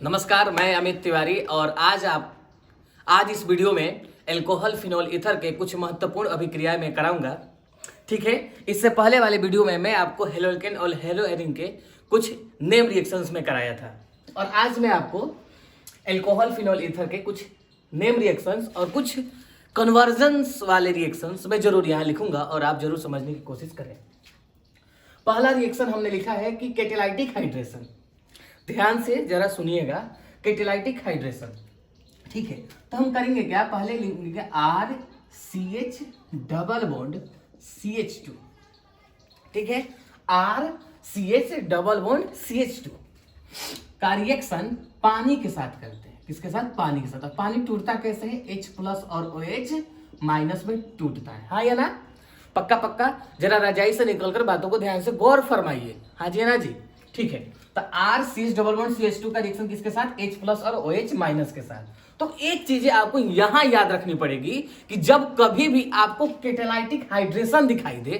नमस्कार, मैं अमित तिवारी और आज इस वीडियो में एल्कोहल फिनोल ईथर के कुछ महत्वपूर्ण अभिक्रियाएं मैं कराऊंगा। ठीक है, इससे पहले वाले वीडियो में मैं आपको हेलोल्केन और हेलोएरिन के कुछ नेम रिएक्शंस में कराया था और आज मैं आपको एल्कोहल फिनोल ईथर के कुछ नेम रिएक्शंस और कुछ कन्वर्जन्स वाले रिएक्शंस मैं जरूर यहाँ लिखूंगा और आप जरूर समझने की कोशिश करें। पहला रिएक्शन हमने लिखा है कि कैटालाइटिक हाइड्रेशन। ध्यान से जरा सुनिएगा, कैटालाइटिक हाइड्रेशन। ठीक है, तो हम करेंगे क्या, पहले लिखेंगे RCH डबल बॉन्ड CH2। ठीक है, RCH डबल बॉन्ड CH2 का रिएक्शन पानी के साथ करते हैं। किसके साथ? पानी के साथ। और पानी टूटता कैसे है? H प्लस और OH माइनस में टूटता है। हाँ या ना? पक्का पक्का? जरा रजाई से निकलकर बातों को ध्यान से गौर फरमाइए। हाँ जी ना जी? ठीक है, तो RCH डबल बॉन्ड CH2 का रिएक्शन किसके साथ? H प्लस और OH माइनस के साथ। तो एक चीजें आपको यहां याद रखनी पड़ेगी कि जब कभी भी आपको कैटालाइटिक हाइड्रेशन दिखाई दे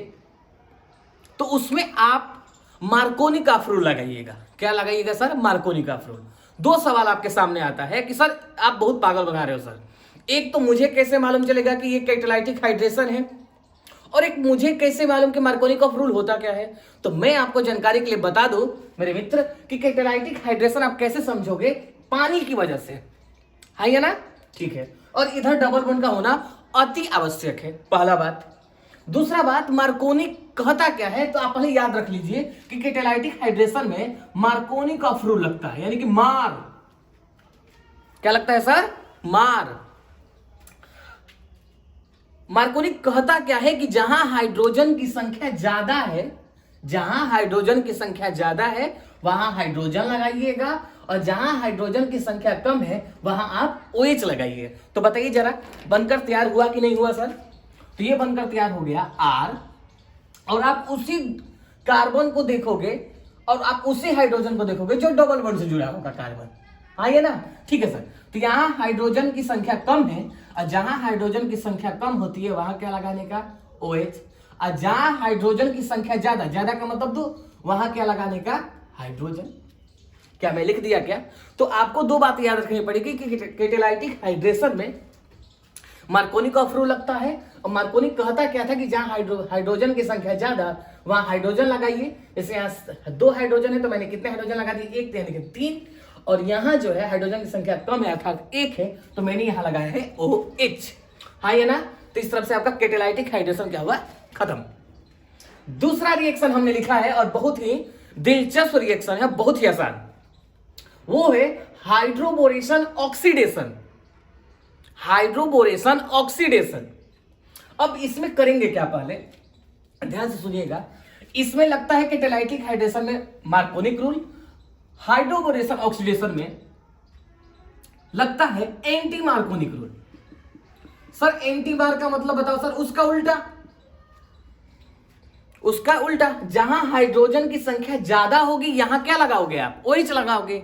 तो उसमें आप मार्कोनी का फ्रूल लगाइएगा। क्या लगाइएगा सर? मार्कोनी का फ्रूल। दो सवाल आपके सामने आता है कि सर आप बहुत पागल बना रहे हो सर। एक तो मुझे कैसे मालूम चलेगा कि ये कैटालाइटिक हाइड्रेशन है, और एक मुझे कैसे मालूम कि मार्कोनी का फ्रूल होता क्या है। तो मैं आपको जानकारी के लिए बता दूं मेरे मित्र कि कैटालाइटिक हाइड्रेशन आप कैसे समझोगे? पानी की वजह से। है या ना? ठीक है, और इधर डबल बॉन्ड का होना अति आवश्यक है, पहला बात। दूसरा बात, मार्कोनी कहता क्या है, तो आप पहले याद रख लीजिए कि कैटालाइटिक हाइड्रेशन में मार्कोनी का फ्रूल लगता है, यानी कि मार। क्या लगता है सर? मार। मार्कोनी कहता क्या है कि जहां हाइड्रोजन की संख्या ज्यादा है, जहां हाइड्रोजन की संख्या ज्यादा है वहां हाइड्रोजन लगाइएगा, और जहां हाइड्रोजन की संख्या कम है वहां आप OH लगाइए। तो बताइए जरा, बनकर तैयार हुआ कि नहीं हुआ सर? तो ये बनकर तैयार हो गया R, और आप उसी कार्बन को देखोगे और आप उसी हाइड्रोजन को देखोगे जो डबल बॉन्ड से जुड़ा होगा कार्बन। हाँ ये ना? ठीक है सर, तो यहां हाइड्रोजन की संख्या कम है, और जहां हाइड्रोजन की संख्या कम होती है वहां क्या लगाने का? OH। और जहां हाइड्रोजन की संख्या ज्यादा, ज्यादा का मतलब दो, वहां क्या लगाने का? हाइड्रोजन। क्या मैं लिख दिया क्या? तो आपको दो बातें याद रखनी पड़ेगी कि कैटालाइटिक हाइड्रेशन में मार्कोनी का फ्रूल लगता है, और मार्कोनी कहता क्या था कि जहां हाइड्रोजन की संख्या ज्यादा वहां हाइड्रोजन लगाइए। जैसे यहाँ दो हाइड्रोजन है तो मैंने कितने हाइड्रोजन लगा दिए? एक, यानी कि 3। और यहां जो है हाइड्रोजन की संख्या कम है अर्थात 1 है, तो मैंने यहां लगाया है OH। हाँ या ना? तो इस तरफ से आपका कैटालाइटिक हाइड्रेशन क्या हुआ? खत्म। दूसरा रिएक्शन हमने लिखा है और बहुत ही दिलचस्प रिएक्शन है, बहुत ही आसान। वो है हाइड्रोबोरेशन ऑक्सीडेशन। Hydroboration oxidation. अब इसमें करेंगे क्या, पहले ध्यान से सुनिएगा। इसमें लगता है कैटालाइटिक हाइड्रेशन में मार्कोनिक रूल, हाइड्रोबोरेशन ऑक्सीडेशन में लगता है anti Markovnikov rule. Sir anti मार का मतलब बताओ सर? उसका उल्टा। उसका उल्टा, जहां हाइड्रोजन की संख्या ज्यादा होगी यहां क्या लगाओगे आप? OH लगाओगे,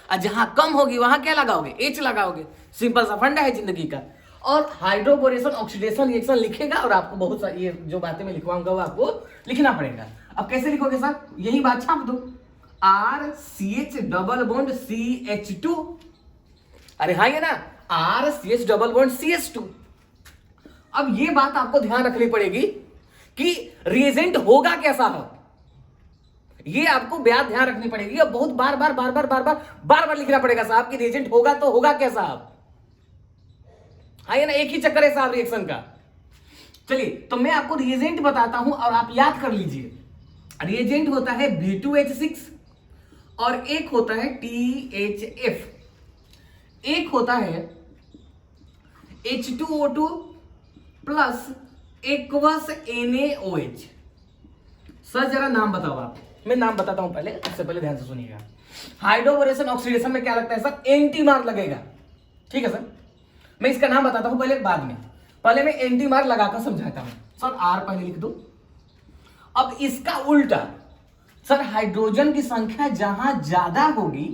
और जहां कम होगी वहां क्या लगाओगे? H लगाओगे। सिंपल सा फंडा है जिंदगी का। और हाइड्रोबोरेशन ऑक्सीडेशन रिएक्शन लिखेगा और आपको बहुत सारी ये जो बातें मैं लिखवाऊंगा वो आपको लिखना पड़ेगा। अब कैसे लिखोगे सर? यही बात छाप दो, RCH डबल बॉन्ड CH2। अरे हाँ ये ना? RCH double bond CH2। अब ये बात आपको ध्यान रखनी पड़ेगी कि रिएजेंट होगा कैसा हो, ये आपको ब्याज ध्यान रखनी पड़ेगी, और बहुत बार बार लिखना पड़ेगा साहब कि रिएजेंट होगा तो होगा क्या साहब। हाँ ये ना? एक ही चक्कर है साहब रिएक्शन का। चलिए, तो मैं आपको रिएजेंट बताता हूं और आप याद कर लीजिए। रिएजेंट होता है B2H6, और एक होता है THF, एक होता है H2O2 plus aqueous NaOH। Sir जरा नाम बताओ आप। मैं नाम बताता हूं पहले, उससे पहले ध्यान से सुनिएगा। हाइड्रोबोरेशन ऑक्सीडेशन में क्या लगता है सर? एंटी मार लगेगा। ठीक है सर, मैं इसका नाम बताता हूं पहले, बाद में। पहले मैं एंटी मार लगाकर समझाता हूं। सर R पहले लिख दो। अब इसका उल्टा सर, हाइड्रोजन की संख्या जहां ज्यादा होगी,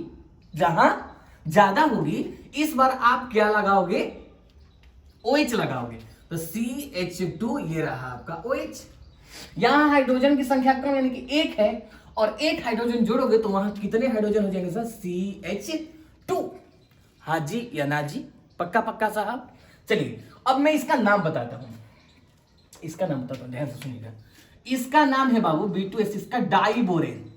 जहां ज्यादा होगी, इस बार आप क्या लगाओगे? OH लगाओगे। तो CH2 ये रहा आपका OH। यहां हाइड्रोजन की संख्या कम यानी कि 1 है, और 1 हाइड्रोजन जोड़ोगे तो वहां कितने हाइड्रोजन हो जाएंगे सर? टू। हाँ जी या ना जी? पक्का पक्का साहब। चलिए अब मैं इसका नाम बताता हूं, इसका नाम बताता हूं, ध्यान से सुनिएगा। इसका नाम है बाबू B2S, इसका डाइबोरेन।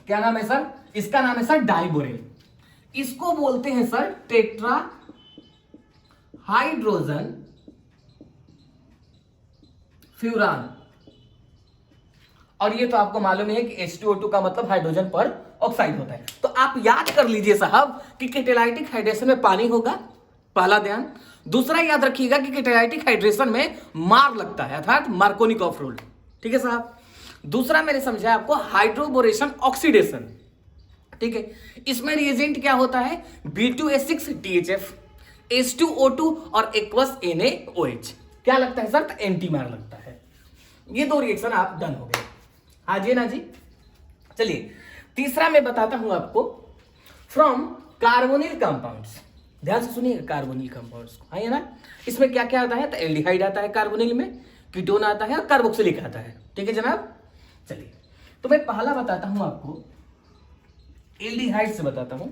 क्या नाम है सर? इसका नाम है सर डाइबोरेन। इसको बोलते हैं सर टेट्रा हाइड्रोजन फ्यूरान। और ये तो आपको मालूम है कि H2O2 का मतलब हाइड्रोजन पर ऑक्साइड होता है। तो आप याद कर लीजिए साहब कि कैटालाइटिक हाइड्रेशन में पानी होगा, पहला ध्यान। दूसरा याद रखिएगा कि कैटालाइटिक हाइड्रेशन में मार लगता है, अर्थात मार्कोनिकॉफ रूल। ठीक है साहब। दूसरा मैंने समझाया आपको हाइड्रोबोरेशन ऑक्सीडेशन। ठीक है, इसमें रिएजेंट क्या होता है? B2S6 THF, H2O2 और एक्वस NaOH। क्या लगता है सर? तो एंटी मार लगता है। ये दो रिएक्शन आप डन हो गए। हाँ जी ना जी? चलिए तीसरा मैं बताता हूं आपको फ्रॉम कार्बोनिल कंपाउंड्स। ध्यान से सुनिए कार्बोनिल कंपाउंड्स को। है ना? इसमें क्या क्या आता है? तो एल्डिहाइड आता है कार्बोनिल में, कीटोन आता है और कार्बोक्सिलिक आता है। ठीक है जनाब। चलिए तो मैं पहला बताता हूं आपको एल्डिहाइड से बताता हूं।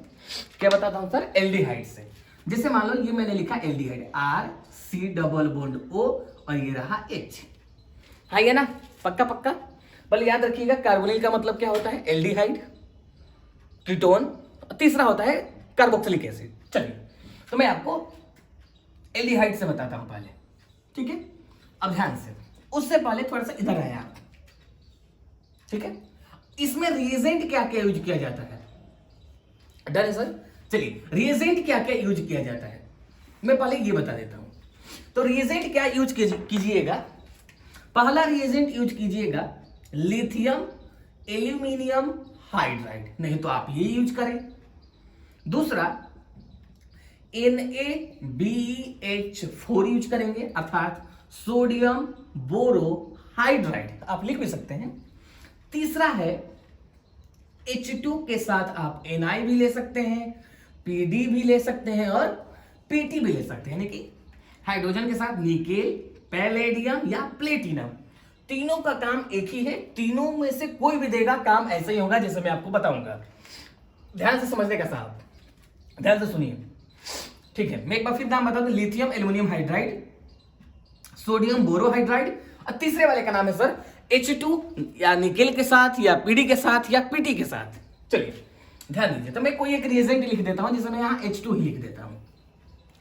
क्या बताता हूं सर? एल्डिहाइड से। जैसे मान लो ये मैंने लिखा एल्डिहाइड RC⋯O और ये रहा H। हाँ ये ना? पक्का पक्का। पहले याद रखिएगा कार्बोनिल का मतलब क्या होता है? एल्डिहाइड, कीटोन, तीसरा होता है कार्बोक्सिलिक एसिड। चलिए तो मैं आपको एल्डिहाइड से बताता हूं पहले। ठीक है, अब ध्यान से, उससे पहले थोड़ा सा इधर आया आप। ठीक है, इसमें रिएजेंट क्या क्या यूज किया जाता है? डन है सर। चलिए रिएजेंट क्या क्या यूज किया जाता है मैं पहले ये बता देता हूं। तो रिएजेंट क्या यूज कीजिएगा? पहला रिएजेंट यूज कीजिएगा लिथियम एल्यूमिनियम हाइड्राइड, नहीं तो आप ये यूज करें। दूसरा NaBH4 यूज करेंगे, अर्थात सोडियम बोरो हाइड्राइड, आप लिख भी सकते हैं। तीसरा है H2 के साथ आप Na भी ले सकते हैं, PD भी ले सकते हैं और PT भी ले सकते हैं, यानी कि हाइड्रोजन के साथ निकेल, पैलेडियम या प्लेटिनम। तीनों का काम एक ही है, तीनों में से कोई भी देगा काम ऐसा ही होगा जैसे मैं आपको बताऊंगा। ध्यान से समझने का साहब, ध्यान से सुनिए। ठीक है, मैं एक बार फिर नाम बता दूं, lithium aluminium hydride, sodium borohydride और तीसरे वाले का नाम है सर H2 या निकेल के साथ या PD के साथ या PT के साथ। चलिए ध्यान दीजिए, तो मैं कोई एक रिएजेंट लिख देता हूं, जिसे मैं यहाँ H2 ही लिख देता हूं।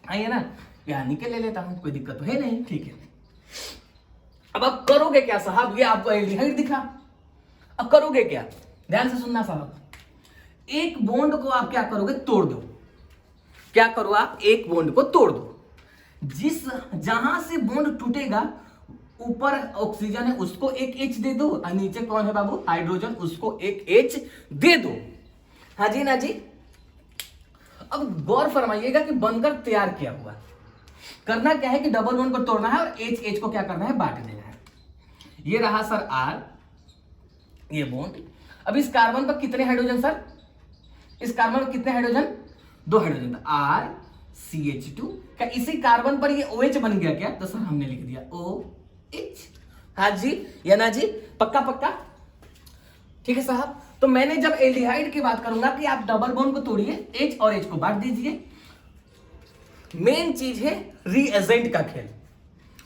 आइए ना, यहाँ निकेल ले लेता हूं, कोई दिक्कत तो है नहीं। ठीक है, अब आप करोगे क्या साहब? ये आपको एल्डिहाइड दिखा, अब करोगे क्या? ध्यान से सुनना साहब। एक बॉन्ड को आप क्या करोगे? तोड़ दो। क्या करो आप? एक बॉन्ड को तोड़ दो। जहां से बॉन्ड टूटेगा ऊपर ऑक्सीजन है उसको एक H दे दो और नीचे कौन है बाबू? हाइड्रोजन, उसको एक H दे दो। हाँ जी ना जी? अब गौर फरमाइएगा कि बनकर तैयार किया हुआ करना क्या है कि डबल बॉन्ड को तोड़ना है और H को क्या करना है? बांट देना है। ये रहा सर R, ये बॉन्ड। अब इस कार्बन पर कितने हाइड्रोजन सर? इस कार्बन पर कितने हाइड्रोजन? 2 हाइड्रोजन। RCH2। क्या इसी कार्बन पर ये OH बन गया क्या? तो सर हमने लिख दिया OH। हाँ जी या ना जी? पक्का पक्का। ठीक है साहब। तो मैंने जब एल्डिहाइड की बात करूंगा कि आप डबल बॉन्ड को तोड़िए, H और H को बांट दीजिए। मेन चीज है रिएजेंट का खेल।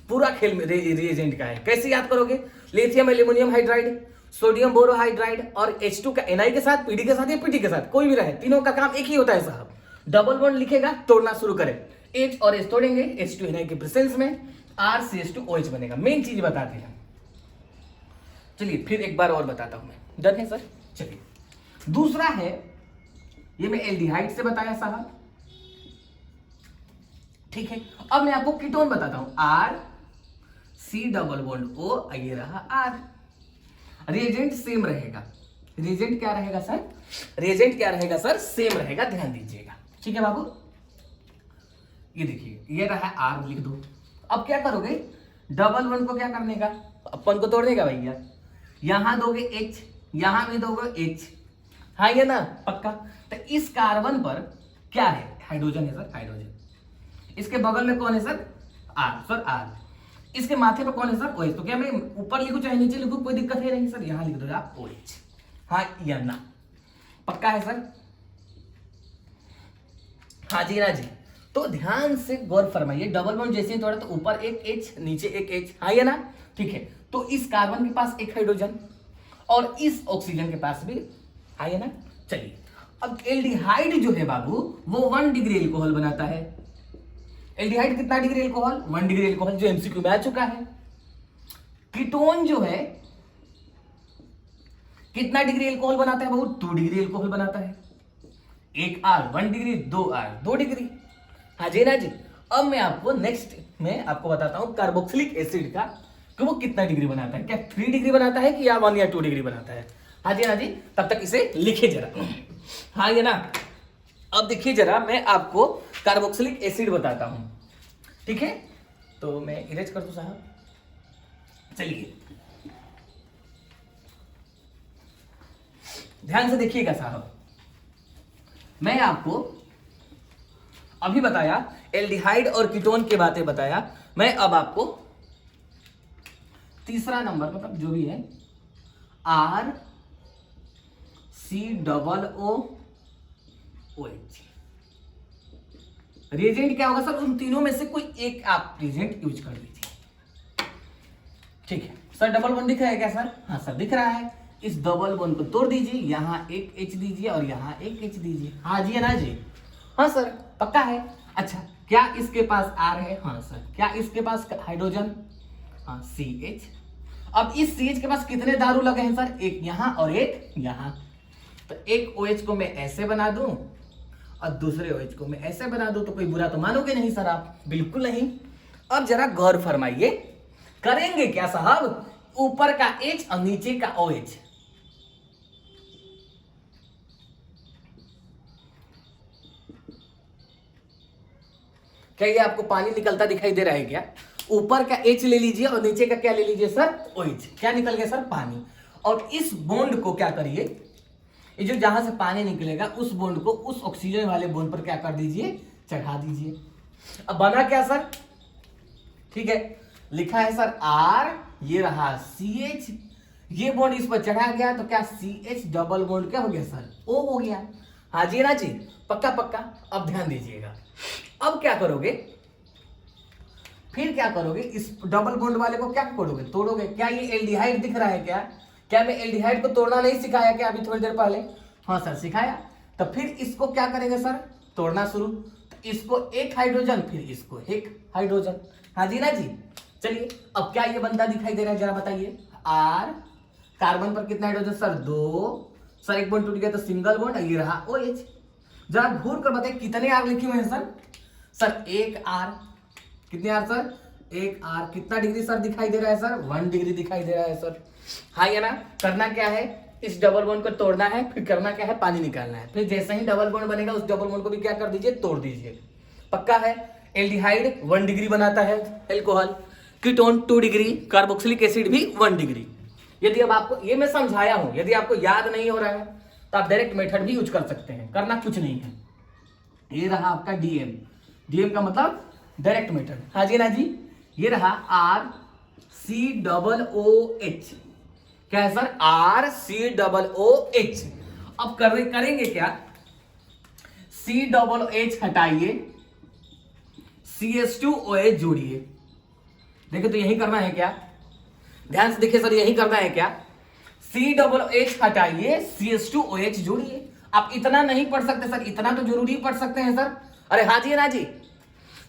पूरा खेल में रिएजेंट का है। कैसे याद करोगे? Lithium aluminium hydride, sodium borohydride और H2 का Na के साथ, PD के साथ या PT के साथ, कोई भी रहे, तीनों का काम एक ही होता है साहब। डबल बॉन्ड लिखेगा, तोड़ना शुरू करें, H और H तोड़ेंगे, H2 Na के प्रेजेंस में RCH2OH बनेगा। मेन चीज बताते हैं। चलिए फिर एक बार और बताता हूं मैं। डन है सर? चलिए दूसरा है, ये मैं एल्डिहाइड से बताया साहब। ठीक है, अब मैं आपको कीटोन बताता हूं। RC⋯O, ये रहा R। रिएजेंट सेम रहेगा। रिएजेंट क्या रहेगा सर? रिएजेंट क्या रहेगा सर? सेम रहेगा, ध्यान दीजिएगा। ठीक है बाबू, ये देखिए, ये रहा R, लिख दो। अब क्या करोगे? डबल बॉन्ड को क्या करने का? अपन को तोड़ने का भैया। यहां दोगे H, यहां भी दोगे H। हाँ ये ना? पक्का। तो इस कार्बन पर क्या है? हाइड्रोजन है सर, हाइड्रोजन। इसके बगल में कौन है सर? R, sir R। इसके माथे पर कौन है सर? OH। तो क्या मैं ऊपर लिखूं चाहे नीचे लिखूं, कोई दिक्कत है नहीं सर, यहां लिख दो आप OH। हाँ या ना? पक्का है सर? हाँ जी ना जी। तो ध्यान से गौर फरमाइए, डबल बॉन्ड जैसे ही तोड़ा तो ऊपर एक एच नीचे एक एच, हाँ या ना? ठीक है, तो इस कार्बन के पास एक हाइड्रोजन और इस ऑक्सीजन के पास भी, हाँ या ना? चलिए, अब एल्डिहाइड जो है बाबू वो 1 डिग्री एल्कोहल बनाता है। एल्डिहाइड कितना डिग्री एल्कोहल? 1 डिग्री एल्कोहल, जो एमसीक्यू में आ चुका है। कीटोन जो है कितना डिग्री एल्कोहल बनाता है बाबू? 2 डिग्री एल्कोहल बनाता है। एक आर 1 डिग्री, 2 आर 2 डिग्री, हाँ जी ना जी। अब मैं आपको नेक्स्ट में आपको बताता हूं कार्बोक्सिलिक एसिड का कि वो कितना डिग्री बनाता है, क्या 3 डिग्री बनाता है कि या 1 या 2 डिग्री बनाता है। हाँ जी ना जी, तब तक इसे लिखे जरा, हाँ ये ना। अब देखिए जरा, मैं आपको कार्बोक्सिलिक एसिड बताता हूं, ठीक है? तो मैं इरेज कर दूं साहब, चलिए ध्यान से देखिएगा साहब। मैं आपको अभी बताया एल्डिहाइड और कीटोन की बातें बताया, मैं अब आपको तीसरा नंबर मतलब जो भी है R C double O H reagent क्या होगा सर? उन तीनों में से कोई एक आप रिएजेंट यूज कर लीजिए, ठीक है सर? डबल बॉन्ड दिख रहा है क्या सर? हाँ सर दिख रहा है। इस डबल बॉन्ड को तोड़ दीजिए, यहां एक एच दीजिए और यहां एक एच दीजिए, हाँ जी ना जी? हाँ सर पक्का है। अच्छा, क्या इसके पास आर है? हाँ सर। क्या इसके पास हाइड्रोजन? हाँ सी एच। अब इस सी एच के पास कितने दारू लगे हैं सर? एक यहां और एक यहां। तो एक ओ एच को मैं ऐसे बना दूं और दूसरे ओ एच को मैं ऐसे बना दूं, तो कोई बुरा तो मानोगे नहीं सर आप? बिल्कुल नहीं। अब जरा गौर फरमाइए, करेंगे क्या साहब? ऊपर का एच और नीचे का ओ एच, क्या ये आपको पानी निकलता दिखाई दे रहा है क्या? ऊपर का एच ले लीजिए और नीचे का क्या ले लीजिए सर? ओएच। क्या निकल गया सर? पानी। और इस बॉन्ड को क्या करिए, ये जो जहां से पानी निकलेगा उस बॉन्ड को उस ऑक्सीजन वाले बॉन्ड पर क्या कर दीजिए? चढ़ा दीजिए। अब बना क्या सर? ठीक है, लिखा है सर आर, ये रहा सी एच, ये बॉन्ड इस पर चढ़ा गया तो क्या सी एच डबल बॉन्ड क्या हो गया सर? ओ हो गया। हाँ जी ना जी, पक्का पक्का। अब ध्यान दीजिएगा, अब क्या करोगे? फिर क्या करोगे? इस डबल बॉन्ड वाले को क्या करोगे? तोड़ोगे। क्या ये एल्डिहाइड दिख रहा है क्या? क्या मैं एल्डिहाइड को तोड़ना नहीं सिखाया क्या अभी थोड़ी देर पहले? हाँ सर सिखाया। तो फिर इसको क्या करेंगे सर? तोड़ना शुरू। तो इसको एक हाइड्रोजन, फिर इसको एक हाइड्रोजन, हाँ जी ना जी? चलिए, अब क्या ये बंदा दिखाई दे रहा है जरा बताइए? आर, कार्बन पर कितना हाइड्रोजन सर? 2 सर, एक बॉन्ड टूट गया तो सिंगल बॉन्ड, ये रहा ओ एच। जरा घूर कर बताइए कितने आर लिखे हुए हैं सर? सर एक आर। कितने आर सर? एक आर। कितना डिग्री सर दिखाई दे रहा है सर? 1 डिग्री दिखाई दे रहा है सर, हाँ या ना? करना क्या है? इस डबल बॉन्ड को तोड़ना है, फिर करना क्या है? पानी निकालना है। फिर जैसे ही डबल बॉन्ड बनेगा उस डबल बॉन्ड को भी क्या कर दीजिए? तोड़ दीजिए। पक्का है? एल्डिहाइड 1 डिग्री बनाता है alcohol, ketone 2 degree, carboxylic acid भी 1 डिग्री। यदि अब आपको ये मैं समझाया हूं, यदि आपको याद नहीं हो रहा है तो आप डायरेक्ट मेथड भी यूज कर सकते हैं, करना कुछ नहीं है। ये रहा आपका डीएम, डीएम का मतलब डायरेक्ट मेथड, हाँ जी ना जी? ये रहा R C double O H. क्या है sir? R C double O H. अब करेंगे क्या? सी डबल एच हटाइए, CH2OH जोड़िए। देखिए तो यही करना है क्या? ध्यान से देखिए सर, यही करना है क्या? CH हटाइए, CH2OH जोड़िए। आप इतना नहीं पढ़ सकते सर? इतना तो जरूरी पढ़ सकते हैं सर। अरे हाँ जी ना जी,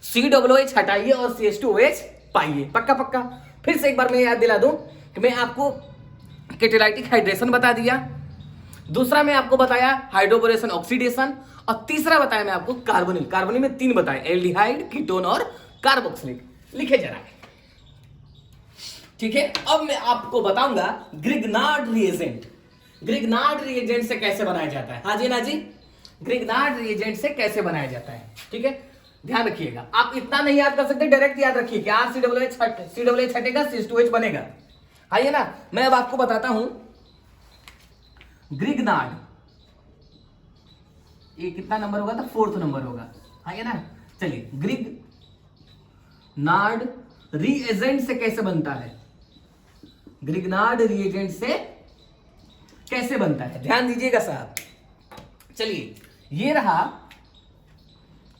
COOH हटाइए और CH2OH पाइए। पक्का पक्का। फिर से एक बार मैं याद दिला दूं कि मैं आपको कैटालाइटिक हाइड्रेशन बता दिया, दूसरा मैं आपको बताया हाइड्रोबोरेशन ऑक्सीडेशन, और तीसरा बताया मैं आपको कार्बोनिल। कार्बोनिल में 3 बताए, एल्डिहाइड, कीटोन और कार्बोक्सिलिक। लिखे जरा, ठीक है? अब मैं आपको बताऊंगा ग्रिग्नार्ड रिएजेंट। ग्रिग्नार्ड रिएजेंट से कैसे बनाया जाता है? हाँ जी ना जी? ग्रिग्नार्ड रिएजेंट से कैसे बनाया जाता है, ठीक है? ध्यान रखिएगा, आप इतना नहीं याद कर सकते, डायरेक्ट याद रखिए कि आर COOH हटेगा, CH2OH बनेगा। आइए ना, मैं अब आपको बताता हूं ग्रिग्नार्ड, ये कितना नंबर होगा? तो 4th नंबर होगा, आइए ना? चलिए, ग्रिग्नार्ड रिएजेंट से कैसे बनता है? ग्रिग्नार्ड रिएजेंट से कैसे बनता है, ध्यान दीजिएगा साहब। चलिए, ये रहा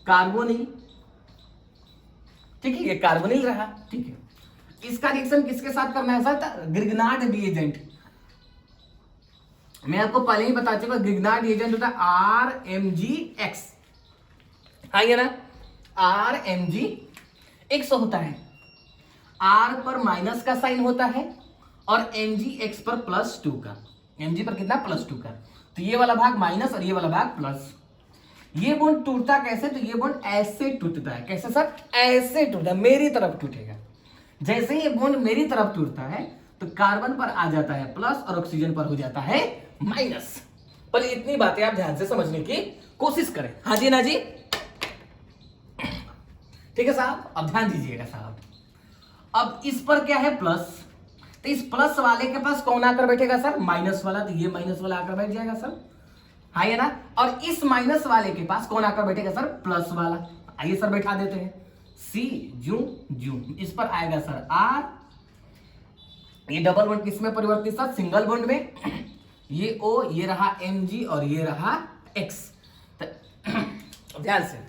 कार्बोनिल, ठीक है, ये कार्बोनिल रहा, ठीक है। इसका रिएक्शन किसके साथ करना है सर, ग्रिग्नार्ड रिएजेंट। मैं आपको पहले ही बता चुका, ग्रिग्नार्ड रिएजेंट होता है RMgX, आइए ना, RMgX होता है। R पर माइनस का साइन होता है और MgX पर +2 का, Mg पर कितना, +2 का। तो ये वाला भाग माइनस और ये वाला भाग प्लस। ये बॉन्ड टूटता कैसे, तो ये बॉन्ड ऐसे टूटता है, कैसे सर, ऐसे टूटता है, मेरी तरफ टूटेगा। जैसे ही ये बॉन्ड मेरी तरफ टूटता है तो कार्बन पर आ जाता है प्लस और ऑक्सीजन पर हो जाता है माइनस। पर इतनी बातें आप ध्यान से समझने की कोशिश करें। हाँ जी ना जी, ठीक है साहब। अब ध्यान दीजिएगा साहब, अब इस पर क्या है, प्लस, तो इस प्लस वाले के पास कौन आकर बैठेगा सर, माइनस वाला, तो ये माइनस वाला आकर बैठ जाएगा सर, हाँ ये ना। और इस माइनस वाले के पास कौन आकर बैठेगा सर, प्लस वाला। आइए सर बैठा देते हैं, सी जू जू, इस पर आएगा सर R, ये डबल बॉन्ड किसमें परिवर्तित सर, सिंगल बॉन्ड में, ये O, ये रहा Mg और ये रहा X। ध्यान से,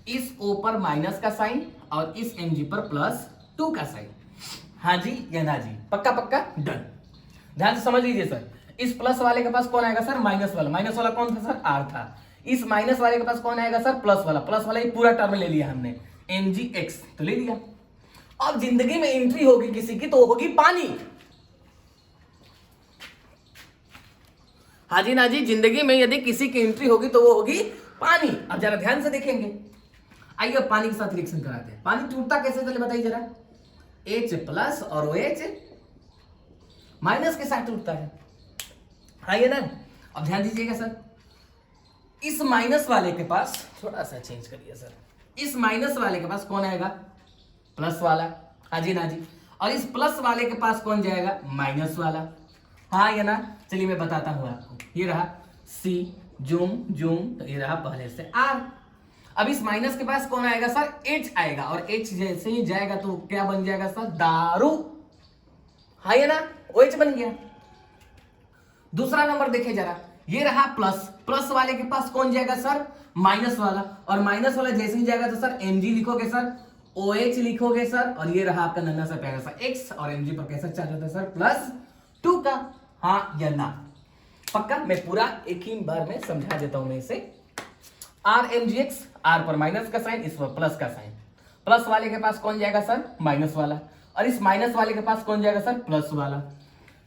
इस O पर माइनस का साइन और इस Mg पर +2 का साइन, हाँ जी या ना जी, पक्का पक्का, डन। ध्यान से समझ लीजिए सर, इस प्लस वाले के पास कौन आएगा सर, माइनस वाला। माइनस वाला कौन था सर, R था। इस माइनस वाले के पास कौन आएगा सर, प्लस वाला। प्लस वाला ये पूरा टर्म ले लिया हमने, MgX तो ले लिया। अब जिंदगी में एंट्री होगी किसी की तो होगी पानी, हाँ जी ना जी, जिंदगी में यदि किसी की एंट्री होगी तो वो होगी पानी। अब जरा ध्यान से देखेंगे, आइए अब पानी के साथ रिएक्शन कराते हैं। पानी टूटता कैसे चले बताइए जरा, H+ और OH माइनस के साथ टूटता है, हाँ ये ना। अब ध्यान दीजिएगा सर, इस माइनस वाले के पास, थोड़ा सा चेंज करिए सर, इस माइनस वाले के पास कौन आएगा, प्लस वाला, हाँ जी ना जी। और इस प्लस वाले के पास कौन जाएगा, माइनस वाला, हाँ ये ना। चलिए मैं बताता हूं आपको, ये रहा C जूम जूम, तो ये रहा पहले से R। अब इस माइनस के पास कौन आएगा सर, H आएगा, और H जैसे ही जाएगा तो क्या बन जाएगा सर, दारू, हाँ ये ना, OH बन गया। दूसरा नंबर देखे जरा, ये रहा प्लस, प्लस वाले के पास कौन जाएगा सर, माइनस वाला, और माइनस वाला जैसे ही जाएगा तो सर Mg लिखोगे सर, OH लिखोगे सर, और ये रहा आपका नन्हा सा प्यारा सा X, और Mg पर कैसा चल जाता है सर, +2 का, हाँ या ना, पक्का। मैं पूरा एक ही बार में समझा देता हूं मैं इसे। RMgX, R पर माइनस का साइन, इस पर प्लस का साइन। प्लस वाले के पास कौन जाएगा सर, माइनस वाला, और इस माइनस वाले के पास कौन जाएगा सर, प्लस वाला।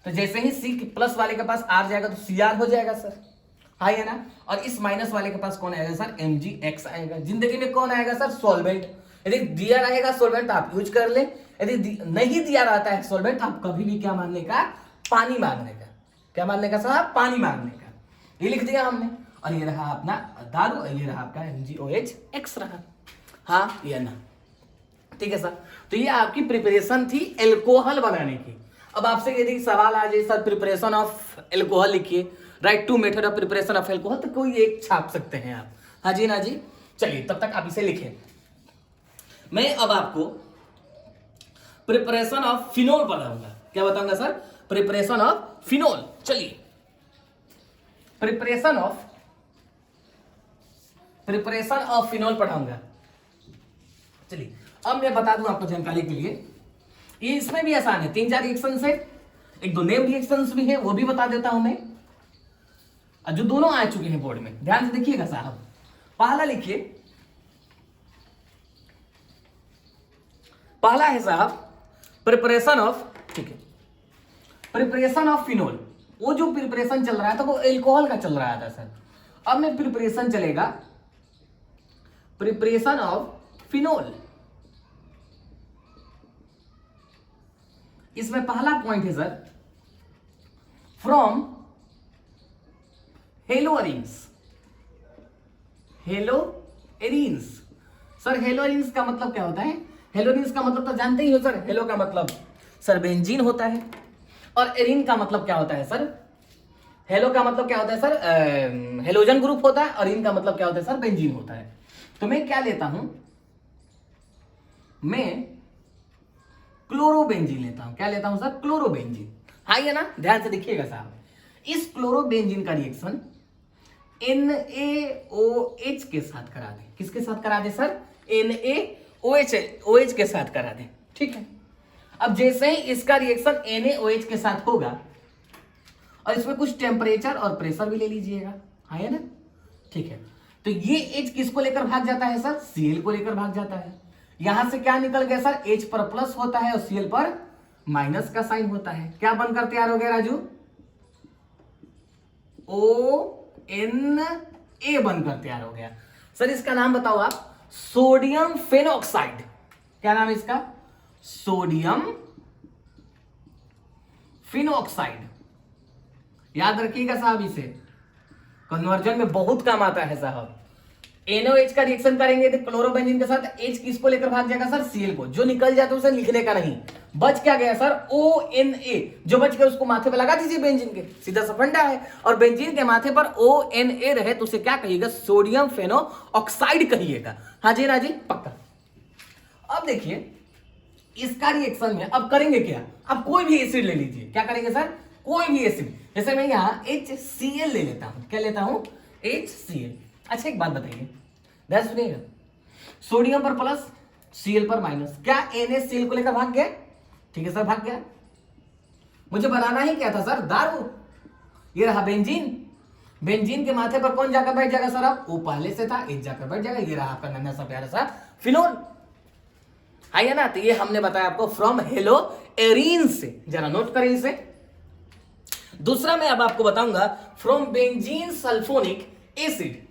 तो जैसे ही C प्लस वाले के पास R जाएगा तो Cr हो जाएगा सर, हाँ या ना। और इस माइनस वाले के पास कौन आएगा सर, MgX आएगा। जिंदगी में कौन आएगा सर, सॉल्वेंट। यदि दिया रहेगा सॉल्वेंट आप यूज कर ले, यदि नहीं दिया रहता है सॉल्वेंट आप कभी भी क्या मानने का, पानी मांगने का। क्या मानने का साहब, पानी मांगने का। ये लिख दिया हमने, और ये रहा अपना दारू, ये रहा आपका MgOH रहा, हाँ या ना, ठीक है सर। तो ये आपकी प्रिपरेशन थी एल्कोहल बनाने की। अब आपसे यदि सवाल आ जाए सर प्रिपरेशन ऑफ एल्कोहल लिखिए, write two method of preparation of alcohol, तो कोई एक छाप सकते हैं आप, हाँ जी ना जी। चलिए तब तक आप इसे लिखें। मैं अब आपको प्रिपरेशन ऑफ फिनोल बताऊंगा। क्या बताऊंगा सर, प्रिपरेशन ऑफ फिनोल। चलिए प्रिपरेशन ऑफ फिनोल पढ़ाऊंगा। चलिए अब मैं बता दूं आपको जानकारी के लिए, ये इसमें भी आसान है, 3-4 रिएक्शन है, एक दो नेम रिएक्शंस भी है, वो भी बता देता हूं मैं, जो दोनों आ चुके हैं बोर्ड में। ध्यान से देखिएगा साहब, पहला लिखिए, पहला है साहब प्रिपरेशन ऑफ, ठीक है, प्रिपरेशन ऑफ फिनोल। वो जो प्रिपरेशन चल रहा था वो एल्कोहल का चल रहा था सर। अब में प्रिपरेशन चलेगा प्रिपरेशन ऑफ फिनोल। इसमें पहला पॉइंट है सर, फ्रॉम हेलोअरीन्स। हेलोअरीन्स सर, हेलोअरीन्स का मतलब क्या होता है, हेलोअरीन्स का मतलब तो जानते ही हो सर, हेलो का मतलब सर बेंजीन होता है, और एरीन का मतलब क्या होता है सर, हेलो का मतलब क्या होता है सर, हेलोजन ग्रुप होता है, और इन का मतलब क्या होता है सर, बेंजीन होता है। तो मैं क्या लेता हूं, मैं क्लोरोबेंजीन लेता हूं। क्या लेता हूं सर, क्लोरोबेंजीन, हाँ ये ना। ध्यान से देखिएगा साहब, इस क्लोरोबेंजीन का रिएक्शन NaOH के साथ करा दे। किसके साथ करा दे सर? NaOH के साथ करा दे। ठीक है, अब जैसे ही इसका रिएक्शन NaOH के साथ होगा और इसमें कुछ टेम्परेचर और प्रेशर भी ले लीजिएगा, है ना। ठीक है, तो ये H किसको लेकर भाग जाता है सर? Cl को लेकर भाग जाता है। यहां से क्या निकल गया सर? H पर प्लस होता है और Cl पर माइनस का साइन होता है। क्या बनकर तैयार हो गया राजू? ONA बनकर तैयार हो गया। सर इसका नाम बताओ आप। Sodium phenoxide. क्या नाम है इसका? Sodium phenoxide. याद रखिएगा साहब, इसे कन्वर्जन में बहुत काम आता है साहब। NaOH का रिएक्शन करेंगे तो क्लोरोबेंजीन के साथ H किसको लेकर भाग जाएगा सर? Cl को। जो निकल जाता है उसे लिखने का नहीं। बच क्या गया सर? ONA। जो बच गया उसको माथे पे लगा दीजिए बेंजीन के, सीधा सा फंडा है। और बेंजीन के माथे पर ONA रहे तो उसे क्या कहिएगा? सोडियम फेनोऑक्साइड कहिएगा। हाँ जी राजी, पक्का। अब देखिए इसका रिएक्शन में अब करेंगे क्या? अब कोई भी एसिड ले लीजिए। क्या करेंगे सर? कोई भी एसिड। जैसे मैं यहाँ HCl ले लेता हूं। क्या लेता हूं? HCl। अच्छा एक बात बताइए, ध्यान सुनिएगा। सोडियम पर प्लस, Cl पर माइनस। क्या NaCl को लेकर भाग गया? ठीक है सर, भाग गया। मुझे बनाना ही क्या था सर? दारू। ये रहा बेंजीन। बेंजीन के माथे पर कौन जाकर बैठ जाएगा सर? अब वो पहले से था, H जाकर बैठ जाएगा। ये रहा आपका नन्हा सा प्यारा सा फिनोल, है ना। तो ये हमने बताया आपको फ्रॉम हेलो एरीन से। जरा नोट करें इसे। दूसरा मैं अब आपको बताऊंगा from benzene sulphonic acid.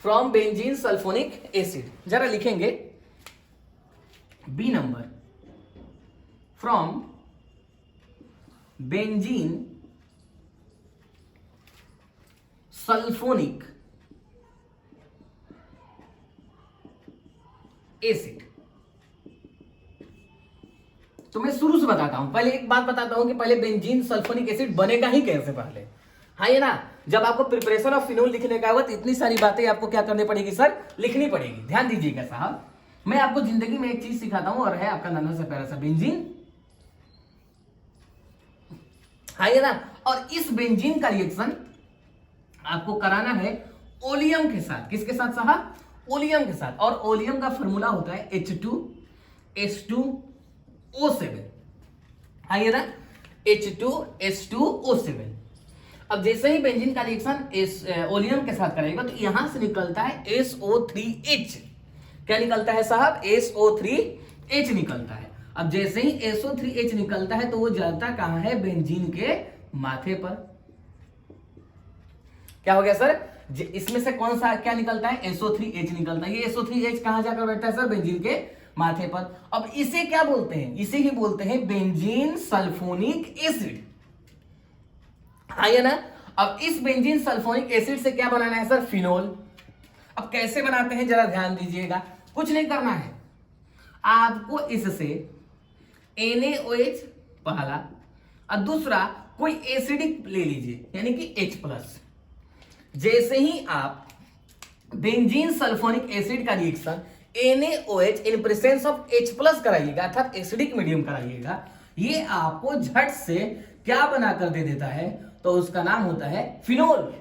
From benzene sulphonic acid, जरा लिखेंगे B number. From benzene sulphonic acid. तो मैं शुरू से बताता हूं। पहले एक बात बताता हूं कि पहले बेंजीन सल्फोनिक एसिड बनेगा ही कैसे पहले, हाँ ये ना। जब आपको प्रिपरेशन ऑफ फिनोल लिखने का होगा तो इतनी सारी बातें आपको क्या करनी पड़ेगी सर? लिखनी पड़ेगी। ध्यान दीजिएगा साहब, मैं आपको जिंदगी में एक चीज सिखाता हूं और है आपका नन्हा सा प्यारा सा बेंजीन, हाँ ये ना। और इस बेंजीन का रिएक्शन आपको कराना है ओलियम के साथ। किसके साथ साहब? ओलियम के साथ। और ओलियम का फॉर्मूला होता है H2S2O7, हाँ ये ना, H2S2O7। अब जैसे ही बेंजीन का रिएक्शन ओलियम के साथ करेगा तो यहां से निकलता है SO3H। क्या निकलता है साहब? SO3H निकलता है। अब जैसे ही SO3H निकलता है तो वो जाता कहां है? बेंजीन के माथे पर। क्या हो गया सर? इसमें से कौन सा क्या निकलता है? SO3H निकलता है। ये SO3H कहां जाकर बैठता है सर? बेंजीन के माथे पर। अब इसे क्या बोलते हैं? इसे ही बोलते हैं बेंजीन सल्फोनिक एसिड, हाँ ये ना। अब इस बेंजीन सल्फोनिक एसिड से क्या बनाना है सर? फिनोल। अब कैसे बनाते हैं जरा ध्यान दीजिएगा। कुछ नहीं करना है आपको, इससे NaOH पहला और दूसरा कोई एसिडिक ले लीजिए, यानी कि H+। जैसे ही आप बेंजीन सल्फोनिक एसिड का reaction NaOH in presence of H+ कराइएगा, अर्थात एसिडिक मीडियम कराइएगा, ये आपको झट से क्या बनाकर दे देता है? तो उसका नाम होता है फिनोल,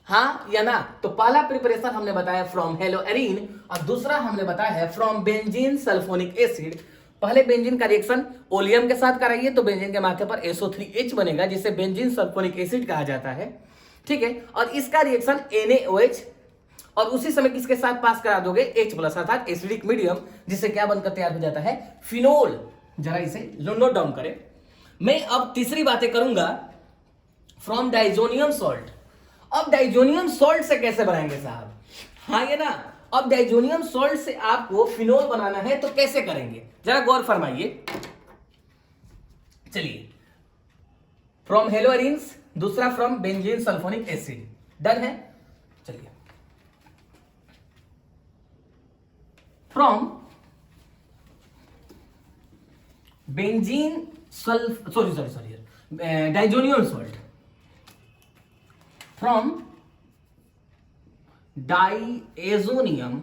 हाँ या ना। तो पहला प्रिपरेशन हमने बताया फ्रॉम हेलो एरीन और दूसरा हमने बताया है फ्रॉम बेंजीन सल्फोनिक एसिड। पहले बेंजीन का रिएक्शन ओलियम के साथ कराइए तो बेंजीन के माथे पर SO3H बनेगा, जिसे बेंजीन सल्फोनिक एसिड कहा जाता है। ठीक है, और इसका रिएक्शन NaOH और उसी समय किसके साथ पास करा दोगे? H+ अर्थात एसिडिक मीडियम, जिससे क्या बनकर तैयार हो जाता है? फिनोल। जरा इसे नोट डाउन करें। मैं अब तीसरी बातें करूंगा फ्रॉम डाइजोनियम सॉल्ट। अब डाइजोनियम सॉल्ट से कैसे बनाएंगे साहब? हाँ ये ना। अब डाइजोनियम सॉल्ट से आपको फिनोल बनाना है तो कैसे करेंगे? जरा गौर फरमाइए। चलिए, फ्रॉम हेलो एरीन्स, दूसरा from benzene sulphonic acid. Done है? चलिए, from benzene diazonium salt, from diazonium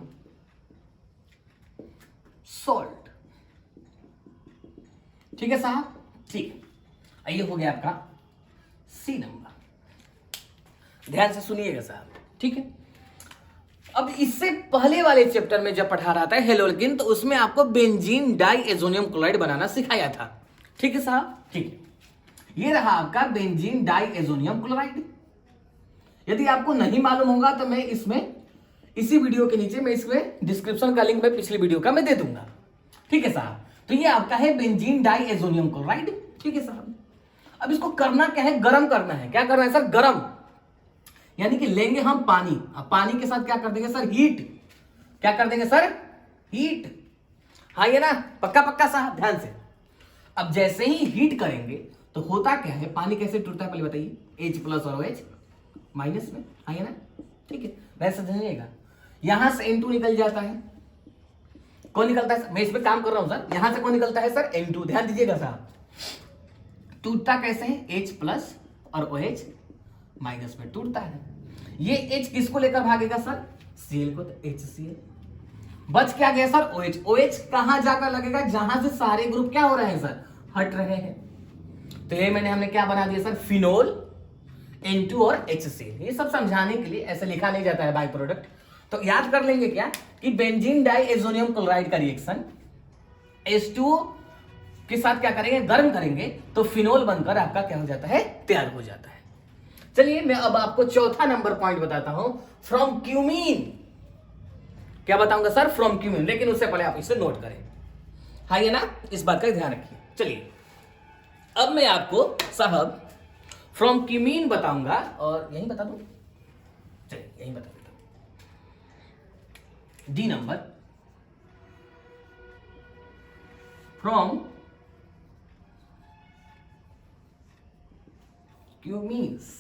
salt. ठीक है साहब? ठीक है। ये हो गया आपका सी नंबर। ध्यान से सुनिएगा साहब, ठीक है। अब इससे पहले वाले चैप्टर में जब पढ़ा रहा था हेलोल्किन, तो उसमें आपको बेंजीन डाइएजोनियम क्लोराइड बनाना सिखाया था, ठीक है साहब, ठीक है। ये रहा आपका बेंजीन डाइएजोनियम क्लोराइड। यदि आपको नहीं मालूम होगा तो मैं इसमें इसी वीडियो के नीचे मैं इसमें डिस्क्रिप्शन का लिंक मैं पिछली वीडियो का मैं दे दूंगा, ठीक है साहब। तो ये आपका है बेंजीन डाइएजोनियम क्लोराइड, ठीक है साहब। अब इसको करना क्या है, गरम करना है। क्या करना है सर, गरम, यानी कि लेंगे हम पानी। अब पानी के साथ क्या कर देंगे सर, हीट। क्या कर देंगे सर, हीट। हाँ ये ना, पक्का पक्का साहब, ध्यान से। अब जैसे ही हीट करेंगे तो होता क्या है, पानी कैसे टूटता है पहले बताइए, H प्लस और OH माइनस में। हाँ ये ना, ठीक है, वैसे समझिएगा। यहां से N2 निकल जाता है। कौन निकलता है, मैं इस पे काम कर रहा हूं सर। यहां से कौन निकलता है सर, N2। ध्यान दीजिएगा साहब, टूटता कैसे है, H प्लस और OH माइनस में टूटता है। ये H किसको लेकर भागेगा सर, Cl को, तो HCl। बच क्या गया सर, OH। OH कहां जाकर लगेगा, जहां से सारे ग्रुप क्या हो रहे हैं सर, हट रहे हैं। तो ये हमने क्या बना दिया सर, फिनोल, N2 और HCl। ये सब समझाने के लिए ऐसे लिखा नहीं जाता है बाय प्रोडक्ट। तो याद कर लेंगे क्या कि बेंजीन डाइएजोनियम क्लोराइड का रिएक्शन H2O के साथ क्या करेंगे, गर्म करेंगे, तो फिनोल बनकर आपका क्या हो जाता है, तैयार हो जाता है। चलिए मैं अब आपको चौथा नंबर पॉइंट बताता हूं, फ्रॉम क्यूमीन। क्या बताऊंगा सर, फ्रॉम क्यूमीन, लेकिन उससे पहले आप इसे नोट करें। हाँ ये ना, इस बात का ध्यान रखिए। चलिए अब मैं आपको साहब फ्रॉम क्यूमीन बताऊंगा, और यही बता दूं, चलिए यही बता देता हूं। डी नंबर, फ्रॉम क्यूमीन्स।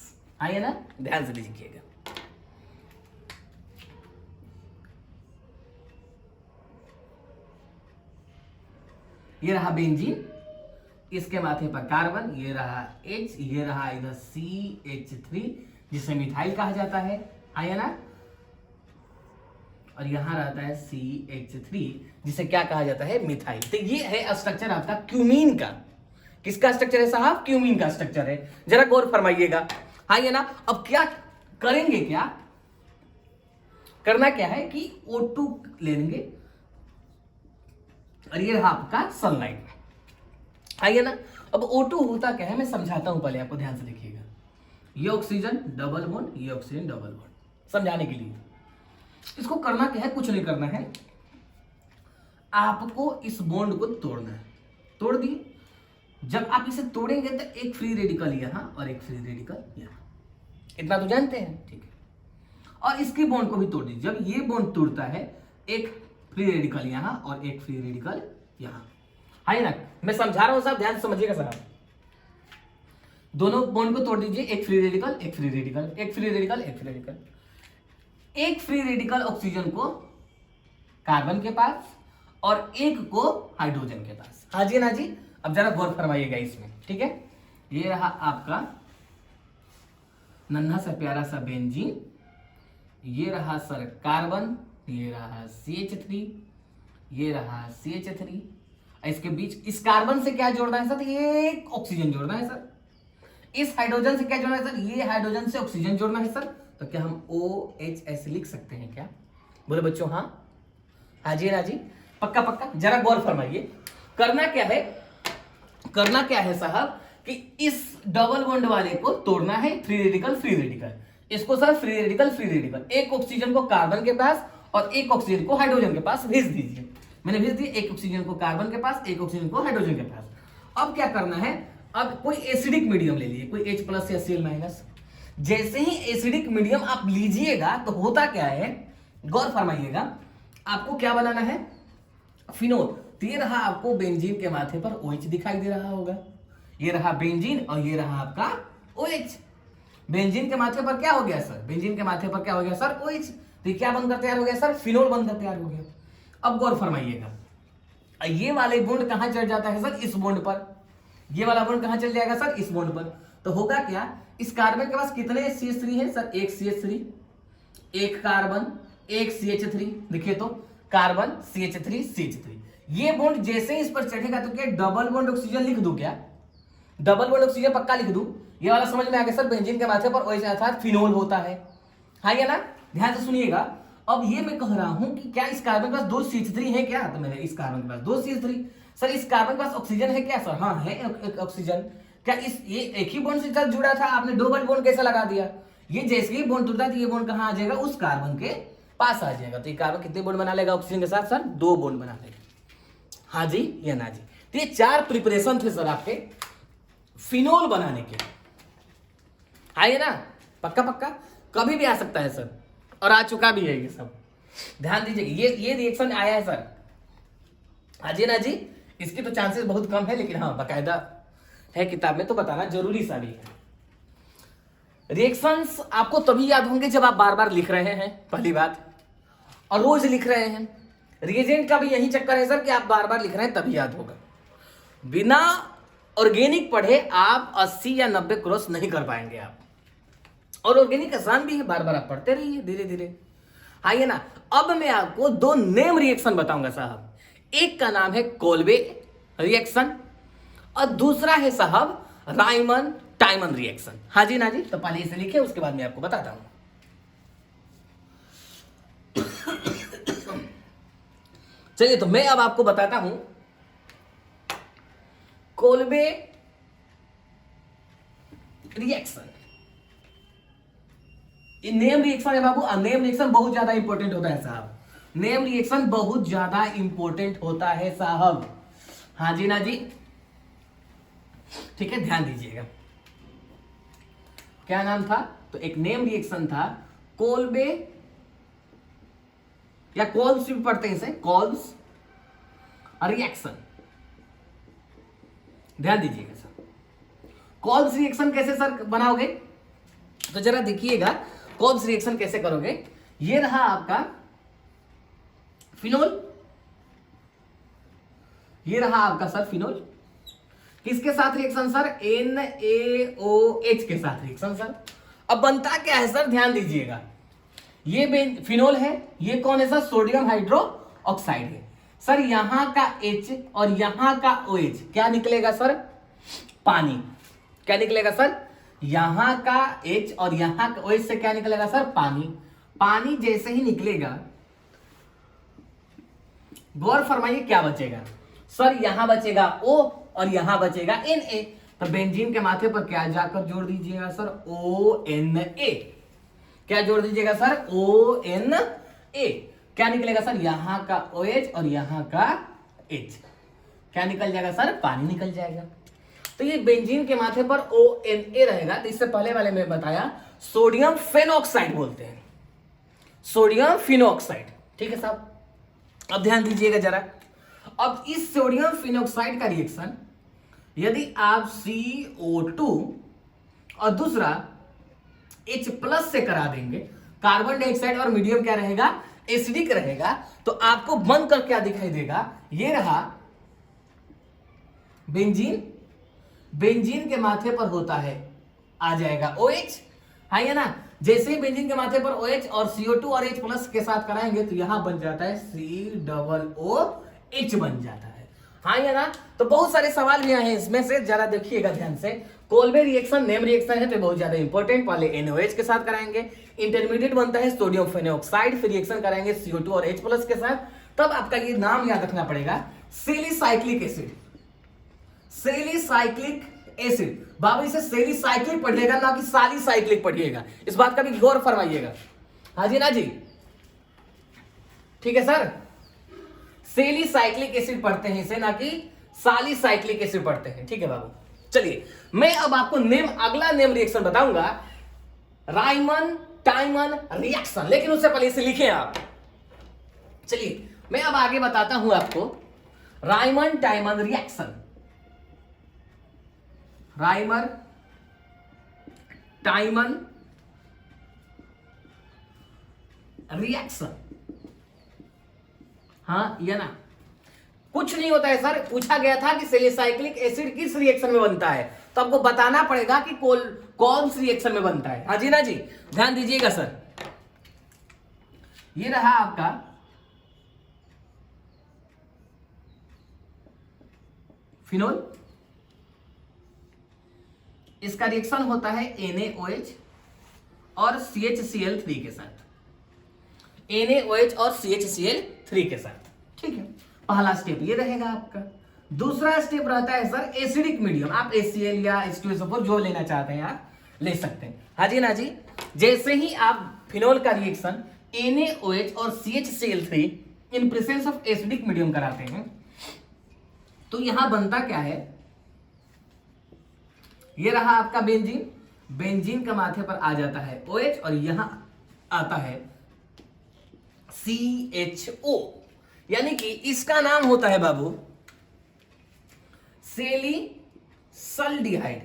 आइए ना, ध्यान से लिखिएगा। ये रहा बेंजीन, इसके माथे पर कार्बन, ये रहा H, ये रहा इधर CH3 जिसे मिथाइल कहा जाता है। आइए ना, और यहां रहता है CH3 जिसे क्या कहा जाता है, मिथाइल। तो ये है स्ट्रक्चर आपका क्यूमीन का। किसका स्ट्रक्चर है साहब, क्यूमीन का स्ट्रक्चर है। जरा गौर फरमाइएगा। हाँ ये ना, अब क्या करेंगे, क्या करना क्या है कि O2 लेंगे, और ये रहा आपका सनलाइट। आइए ना, अब O2 होता क्या है, मैं समझाता हूं, पहले आपको ध्यान से देखिएगा। ये ऑक्सीजन डबल बॉन्ड, ये ऑक्सीजन डबल बॉन्ड, समझाने के लिए। इसको करना क्या है, कुछ नहीं करना है, आपको इस बॉन्ड को तोड़ना है। तोड़ दिए। जब आप इसे तोड़ेंगे तो एक फ्री रेडिकल यहां और एक फ्री रेडिकल यहां, इतना तो जानते हैं, ठीक है। और इसकी बॉन्ड को भी तोड़ दीजिए। जब ये बॉन्ड टूटता है, एक फ्री रेडिकल यहां और एक फ्री रेडिकल यहां। है ना, मैं समझा रहा हूं साहब, ध्यान समझिएगा साहब। दोनों बॉन्ड को तोड़ दीजिए, एक फ्री रेडिकल, एक फ्री रेडिकल, एक फ्री रेडिकल, एक फ्री रेडिकल। एक फ्री रेडिकल ऑक्सीजन को कार्बन के पास और एक को हाइड्रोजन के पास। हाँ जी ना जी, अब जरा गौर फरमाइएगा इसमें, ठीक है। ये रहा आपका नन्हा सा प्यारा सा बेंजीन, ये रहा सर कार्बन, ये रहा CH3, ये रहा CH3। इसके बीच इस कार्बन से क्या जोड़ना है सर, ये ऑक्सीजन जोड़ना है सर। इस हाइड्रोजन से क्या जोड़ना है सर, ये हाइड्रोजन से ऑक्सीजन जोड़ना है सर। तो क्या हम OH ऐसे लिख सकते हैं क्या, बोले बच्चों। हाँ हाँ जी ना जी, पक्का पक्का। जरा गौर फरमाइए, करना क्या है, करना क्या है साहब कि इस डबल बॉन्ड वाले को तोड़ना है, फ्री रेडिकल फ्री रेडिकल। इसको sir free radical free radical, एक ऑक्सीजन को कार्बन के पास और एक ऑक्सीजन को हाइड्रोजन के पास भेज दीजिए। मैंने भेज दिया, एक ऑक्सीजन को कार्बन के पास, एक ऑक्सीजन को हाइड्रोजन के पास। अब क्या करना है, अब कोई एसिडिक मीडियम ले लीजिए, कोई H प्लस या Cl माइनस। जैसे ही एसिडिक मीडियम आप लीजिएगा तो होता क्या है, गौर फरमाइएगा, आपको क्या बनाना है, फिनोल। तो ये रहा आपको बेंजीन के माथे पर OH दिखाई दे रहा होगा। ये रहा बेंजीन और ये रहा आपका OH। बेंजीन के माथे पर क्या हो गया सर, बेंजीन के माथे पर क्या हो गया सर, OH। तो ये क्या बनकर तैयार हो गया सर, फिनोल बनकर तैयार हो गया। अब गौर फरमाइएगा, ये वाले बॉन्ड कहां चढ़ जाता है सर, इस बॉन्ड पर। ये वाला बॉन्ड कहां चल जाएगा सर, इस बॉन्ड पर। तो होगा क्या, इस कार्बन के पास कितने CH3 है सर, एक CH3, एक कार्बन, एक CH3। देखिए तो कार्बन CH3 CH3। ये बॉन्ड जैसे इस पर चढ़ेगा तो क्या डबल बॉन्ड ऑक्सीजन लिख दूं क्या, डबल बॉन्ड ऑक्सीजन पक्का लिख दूं, ये वाला समझ में आ गया सर। बेंजीन के माथे पर OH अर्थात फिनोल होता है, हाँ या ना? ध्यान से सुनिएगा। अब ये मैं कह रहा हूं कि क्या इस कार्बन के पास 2 CH3 है क्या? तो मैंने इस कार्बन के पास 2 CH3। सर इस कार्बन के पास ऑक्सीजन है क्या? सर हाँ है एक ऑक्सीजन। क्या इस ये एक ही बॉन्ड से साथ जुड़ा था, आपने डबल बॉन्ड कैसे लगा दिया? ये जैसे ही बॉन्ड टूटता है तो ये बॉन्ड कहां आ जाएगा? उस कार्बन के पास आ जाएगा। तो ये कार्बन कितने बॉन्ड बना लेगा ऑक्सीजन के साथ? सर 2 बॉन्ड बना लेगा, हाँ जी या ना जी? तो ये 4 प्रिपरेशन थे सर आपके फिनोल बनाने के, आइए ना? पक्का पक्का कभी भी आ सकता है सर, और आ चुका भी है ये सब। ध्यान दीजिए, ये रिएक्शन आया है सर, हाँ जी ना जी? इसकी तो चांसेस बहुत कम है, लेकिन हाँ बाकायदा है किताब में, तो बताना जरूरी सा भी है। रिएक्शंस आपको तभी याद होंगे जब आप बार बार लिख रहे हैं, पहली बात, और रोज लिख रहे हैं। रिएजेंट का भी यही चक्कर है सर कि आप बार बार लिख रहे हैं तभी याद होगा। बिना ऑर्गेनिक पढ़े आप 80 या 90 क्रॉस नहीं कर पाएंगे आप। और ऑर्गेनिक आसान भी है, बार बार आप पढ़ते रहिए धीरे धीरे, आइए ना? अब मैं आपको 2 नेम रिएक्शन बताऊंगा साहब। एक का नाम है कोल्बे रिएक्शन और दूसरा है साहब राइमन टाइमन रिएक्शन, हाँ जी ना जी? तो पहले इसे लिखे, उसके बाद मैं आपको बताता हूं। चलिए तो मैं अब आपको बताता हूं कोल्बे रिएक्शन। ये नेम रिएक्शन है बाबू, नेम रिएक्शन बहुत ज्यादा इंपॉर्टेंट होता है साहब। नेम रिएक्शन बहुत ज्यादा इंपॉर्टेंट होता है साहब, हाँ जी ना जी? ठीक है, ध्यान दीजिएगा। क्या नाम था? तो एक नेम रिएक्शन था कोल्बे, या कॉल्स भी पढ़ते हैं इसे, कॉल्स रिएक्शन। ध्यान दीजिएगा सर, कॉल्स रिएक्शन कैसे सर बनाओगे? तो जरा देखिएगा कॉल्स रिएक्शन कैसे करोगे। ये रहा आपका फिनोल, ये रहा आपका सर फिनोल। किसके साथ रिएक्शन सर? NaOH के साथ रिएक्शन सर। अब बनता क्या है सर? ध्यान दीजिएगा, ये फिनोल है, ये कौन है सर? सोडियम हाइड्रो ऑक्साइड है सर। यहां का H और यहां का OH क्या निकलेगा सर? पानी। क्या निकलेगा सर? यहां का H और यहां का OH से क्या निकलेगा सर? पानी। पानी जैसे ही निकलेगा, गौर फरमाइए क्या बचेगा सर? यहां बचेगा O और यहां बचेगा Na। तो बेंजीन के माथे पर क्या जाकर जोड़ दीजिएगा सर? ONA। क्या जोड़ दीजिएगा सर? ONA। क्या निकलेगा सर? यहां का OH और यहां का H। क्या निकल जाएगा सर? पानी निकल जाएगा। तो ये बेंजीन के माथे पर ONA रहेगा। तो इससे पहले वाले में बताया सोडियम फेनॉक्साइड बोलते हैं, सोडियम फिनॉक्साइड, ठीक है साहब? अब ध्यान दीजिएगा जरा। अब इस सोडियम फिनॉक्साइड का रिएक्शन यदि आप CO2 और दूसरा H+ से करा देंगे, कार्बन डाइऑक्साइड और मीडियम क्या रहेगा? एसिडिक रहेगा। तो आपको बनकर क्या दिखाई देगा? ये रहा बेंजीन, बेंजीन के माथे पर होता है, आ जाएगा OH, हाँ या ना? जैसे ही बेंजीन के माथे पर OH और CO2 और H+ के साथ कराएंगे तो यहां बन जाता है COOH बन जाता है, हाँ या ना? तो बहुत सारे सवाल भी आए हैं इसमें से, जरा देखिएगा ध्यान से। कोल्बे रिएक्शन नेम रिएक्शन है तो बहुत ज्यादा इंपॉर्टेंट। पहले NaOH के साथ कराएंगे, इंटरमीडिएट बनता है सोडियम फेनॉक्साइड, फिर रिएक्शन कराएंगे CO2 और H+ के साथ। तब आपका ये नाम याद रखना पड़ेगा, सेलिसाइक्लिक एसिड। सेलिसाइक्लिक एसिड बाबू, इसे सेलिसाइक्लिक पढ़िएगा ना कि सालिसाइक्लिक पढ़िएगा, इस बात का भी गौर फरमाइएगा, हाँ जी ना जी? ठीक है सर, सेलिसाइक्लिक एसिड पढ़ते हैं इसे, ना कि सालिसाइक्लिक एसिड पढ़ते हैं, ठीक है बाबू? चलिए मैं अब आपको अगला नेम रिएक्शन बताऊंगा, राइमन टाइमन रिएक्शन, लेकिन उससे पहले इसे लिखें आप। चलिए मैं अब आगे बताता हूं आपको राइमन टाइमन रिएक्शन। राइमर टाइमन रिएक्शन, हाँ या ना? कुछ नहीं होता है सर, पूछा गया था कि सेलिसाइक्लिक एसिड किस रिएक्शन में बनता है, तो आपको बताना पड़ेगा कि कौन सी रिएक्शन में बनता है, हाँ जी ना जी? ध्यान दीजिएगा सर, ये रहा आपका फिनोल, इसका रिएक्शन होता है NaOH और CHCl3 के साथ, NaOH और CHCl3 के साथ। ठीक है, पहला स्टेप ये रहेगा आपका। दूसरा स्टेप रहता है सर एसिडिक मीडियम। आप HCl या H2SO4 जो लेना चाहते हैं आप ले सकते हैं। हाँ जी ना जी। जैसे ही आप फिनोल का रिएक्शन NaOH और CHCl3 in presence of acidic medium कराते हैं तो यहां बनता क्या है, ये रहा आपका बेंजीन। बेंजीन का माथे पर आ जाता है OH और यहां आता है CHO, यानी कि इसका नाम होता है बाबू सेलिसल्डिहाइड।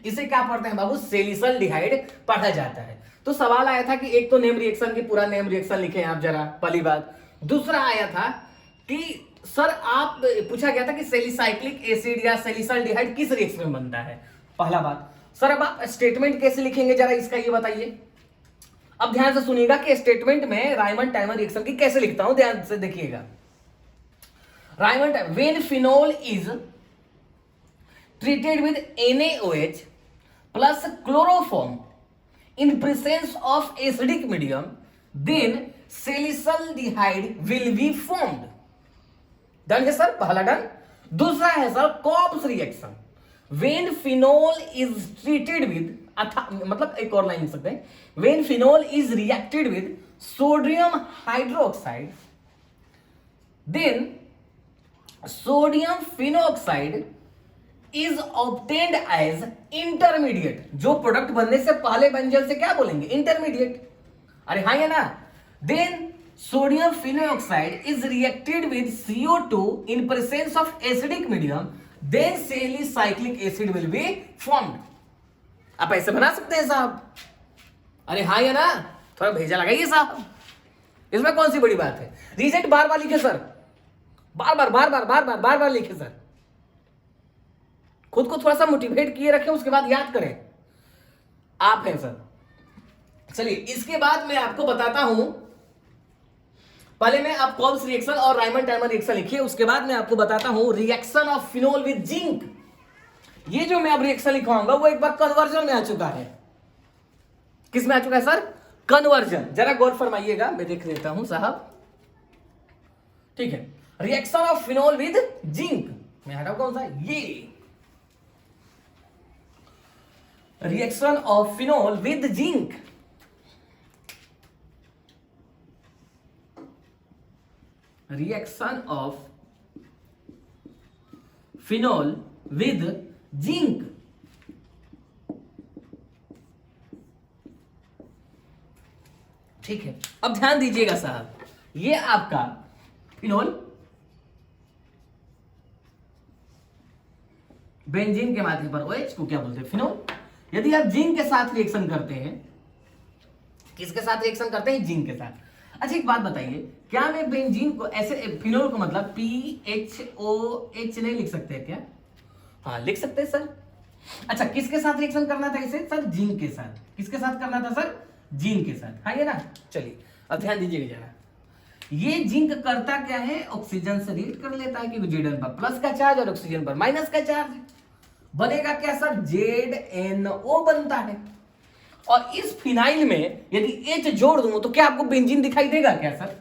इसे क्या पढ़ते हैं बाबू, सेलिसल्डिहाइड पढ़ा जाता है। तो सवाल आया था कि एक तो नेम रिएक्शन की पूरा नेम रिएक्शन लिखे आप जरा, पहली बात। दूसरा आया था कि सर आप पूछा गया था कि सेलिसाइक्लिक एसिड या सेलिसल्डिहाइड किस रिएक्शन में बनता है, पहला बात। सर अब आप स्टेटमेंट कैसे लिखेंगे जरा इसका ये बताइए। अब ध्यान से सुनिएगा कि स्टेटमेंट में रायमंड टाइमर रिएक्शन की कैसे लिखता हूं, ध्यान से देखिएगा। Raymond when phenol is treated with NaOH plus chloroform in presence of acidic medium, then salicylaldehyde will be formed. Done है सर, पहला डन। दूसरा है sir Kolbe's reaction. When phenol is treated with, मतलब एक और लाइन लिख सकते हैं, when phenol is reacted with sodium hydroxide, then sodium phenoxide is obtained as intermediate। जो प्रोडक्ट बनने से पहले बंजल से क्या बोलेंगे, इंटरमीडिएट। अरे हाँ या ना। Then sodium phenoxide is reacted with CO2 in presence of acidic medium, then salicylic acid will be formed। आप ऐसे बना सकते हैं साहब। अरे हाँ या ना, थोड़ा भेजा लगाइए साहब, इसमें कौन सी बड़ी बात है। रीजेंट बार बार लिखे सर, बार बार लिखे सर। खुद को थोड़ा सा मोटिवेट किए रखें, उसके बाद याद करें। आप हैं सर। चलिए इसके बाद मैं आपको बताता हूं, पहले मैं आप कॉल्स रिएक्शन और रायमंड टाइमर रिएक्शन लिखिए, उसके बाद मैं आपको बताता हूं reaction of phenol with zinc. ये जो मैं अब रिएक्शन लिखवाऊंगा वो एक बार कन्वर्जन में आ चुका है। किस में आ चुका है सर, कन्वर्जन। जरा गौर फरमाइएगा, मैं देख देता हूं साहब। ठीक है, reaction of phenol with zinc मैं हटाऊं कौन सा, ये reaction of phenol with zinc. Reaction of phenol with zinc. ठीक है, अब ध्यान दीजिएगा साहब, ये आपका फिनोल बेंजीन के माथे पर OH को क्या बोलते हैं, फिनोल। यदि आप जिंक के साथ रिएक्शन करते हैं, किसके साथ रिएक्शन करते हैं, जिंक के साथ। अच्छा एक बात बताइए, क्या मैं बेंजीन को ऐसे फिनोल को मतलब PHOH नहीं लिख सकते क्या? हाँ लिख सकते हैं सर। अच्छा किसके साथ रिएक्शन करना था इसे सर, जिंक के साथ। किसके साथ करना था सर, जिंक के साथ। हाँ ये ना। चलिए अब ध्यान दीजिएगा जरा, ये जिंक करता क्या है, ऑक्सीजन से रिएक्ट कर लेता है, क्योंकि Zn पर प्लस का चार्ज और ऑक्सीजन पर माइनस का चार्ज है। बनेगा क्या सर, ZnO बनता है। और इस फिनाइल में यदि H जोड़ दूं तो क्या आपको बेंजीन दिखाई देगा क्या सर?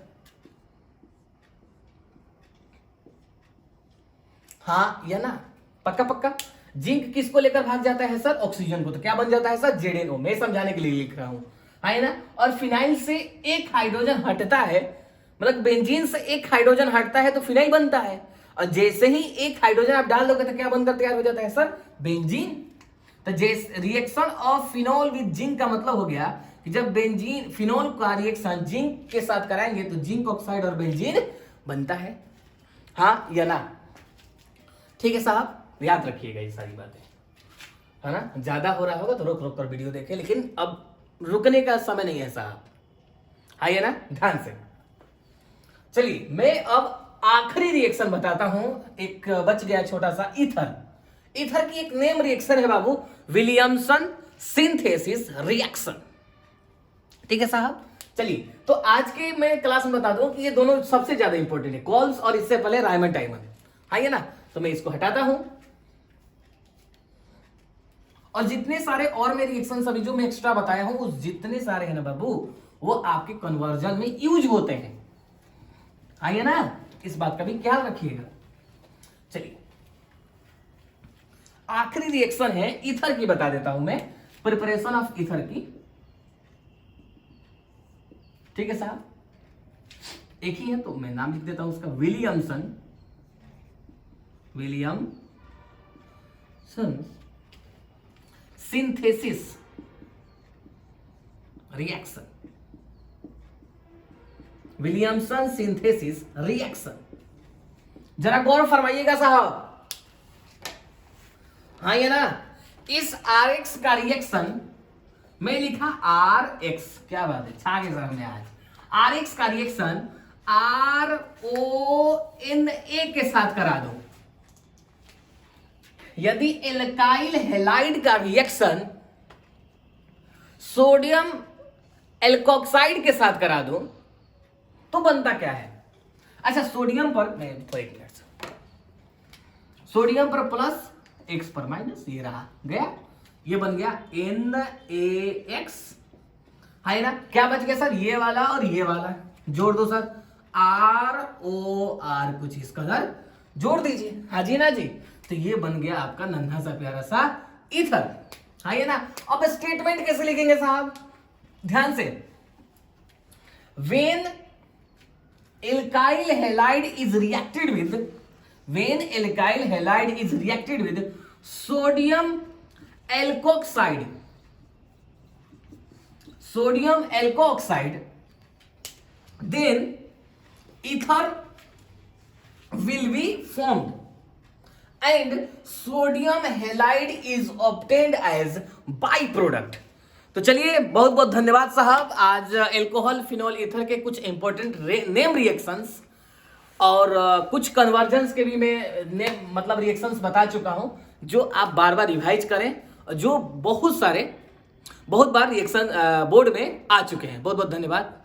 हाँ या ना, पक्का पक्का। जिंक किसको लेकर भाग जाता है सर, ऑक्सीजन को, तो क्या बन जाता है सर, ZnO। मैं समझाने के लिए लिख रहा हूं, है ना। और फिनाइल से एक हाइड्रोजन हटता है, मतलब बेंजीन से एक हाइड्रोजन हटता है तो फिनाइल बनता है। और जैसे ही एक हाइड्रोजन आप डाल दोगे तो क्या बनकर तैयार हो जाता है सर, बेंजीन। तो जैसे reaction of phenol with zinc का मतलब हो गया कि जब बेंजीन फिनोल का रिएक्शन जिंक के साथ कराएंगे तो जिंक ऑक्साइड और बेंजीन बनता है। हाँ या ना, ठीक है साहब, याद रखिएगा ये सारी बातें, है ना। ज्यादा हो रहा होगा तो रोक रोक कर वीडियो देखें, लेकिन अब रुकने का समय नहीं है साहब, है ना, ध्यान से। चलिए मैं अब आखिरी रिएक्शन बताता हूं, एक बच गया छोटा सा, ईथर। ईथर की एक नेम रिएक्शन है बाबू, विलियमसन सिंथेसिस रिएक्शन। ठीक है साहब। चलिए तो आज के मैं क्लास में बता दूं कि ये दोनों सबसे ज्यादा इंपॉर्टेंट है, कॉल्स और इससे पहले रायमंड टाइमर। है ना। तो मैं इसको हटाता हूं और जितने सारे और में रिएक्शन अभी जो मैं एक्स्ट्रा बताया हूं, उस जितने सारे हैं ना बाबू, वो आपके कन्वर्जन में यूज होते हैं, है ना। इस बात का भी ख्याल रखिएगा। चलिए आखिरी रिएक्शन है ईथर की, बता देता हूं मैं, प्रिपरेशन ऑफ ईथर की। ठीक है साहब, एक ही है तो मैं नाम लिख देता हूं उसका, Williamson synthesis reaction, Williamson synthesis reaction. जरा गौर फरमाइएगा साहब, हाँ ये ना। इस RX का रिएक्शन मैं लिखा RX, क्या बात है, छा गए सर में आज। RX का रिएक्शन RONA के साथ करा दो। यदि एल्काइल हैलाइड का रिएक्शन सोडियम एल्कोक्साइड के साथ करा दो तो बनता क्या है। अच्छा, सोडियम पर मैं तो एक मिनट, सोडियम पर प्लस, एक्स पर माइनस, ये रहा गया, ये बन गया NaX, है ना। क्या बच गया सर, ये वाला और ये वाला, जोड़ दो सर, ROR कुछ इस कदर जोड़ दीजिए, हाँ जी ना जी। तो ये बन गया आपका नन्हा सा प्यारा सा ईथर, है ना। अब स्टेटमेंट कैसे लिखेंगे साहब, ध्यान से, when alkyl halide is reacted with sodium alkoxide, then ether will be formed and sodium halide is obtained as byproduct। तो चलिए बहुत बहुत धन्यवाद साहब। आज एल्कोहल फिनोल ईथर के कुछ इंपॉर्टेंट नेम रिएक्शंस और कुछ कन्वर्जेंस के भी मैं नेम मतलब रिएक्शंस बता चुका हूं, जो आप बार बार रिवाइज करें, जो बहुत बार रिएक्शन बोर्ड में आ चुके हैं। बहुत बहुत धन्यवाद।